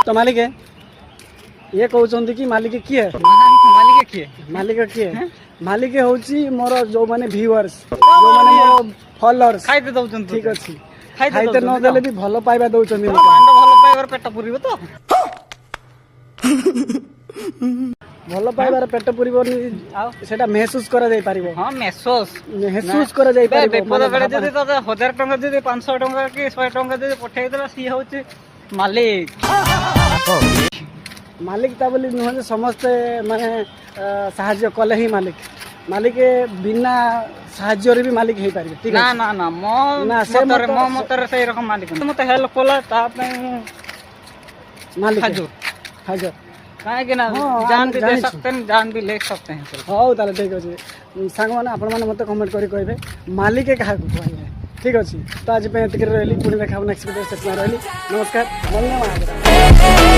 तो मालिक है ये कहते कि मालिक किए मालिक किए मालिक किए मालिक हूँ मोर जो मैंने व्यूअर्स जो मैंने मोर फॉलोअर्स खाइते दउछन ठीक अच्छी खाइते न देले भी भल पाइबा दउछन कांड भल पाइबार पेट पुरिबो तो भल पाइबार पेट पुरिबनी सेटा महसूस करा जाई परिबो हां महसूस करा जाई परिबो विपद बेले जदि तो 1000 टଙ୍କା जदि 500 टଙ୍କା कि 100 टଙ୍କା जदि पठेइ देला सी होची मालिक मालिक ता बोली नुह समस्ते माने साहाଯ୍य कले ही मालिक मालिक बिना साहाଯ୍य रे भी मालिक हे पारिबे ठीक ना है ना ना ना, से मो मतर से रकम मालिक मते हेल्प कोला ता पे मालिक हाजुर हाजर काहे कि ना हाँ, जान हम भी दे जानिछु। सकते हैं जान भी ले सकते हैं हौ ताले ठीक अछि सांग माने आपण माने मते कमेंट करी कहबे मालिक कहा को कहबे ठीक अछि तो आज पे एतके रहली पुणी देखा नेक्स्ट वीडियो से रहली नमस्कार धन्यवाद।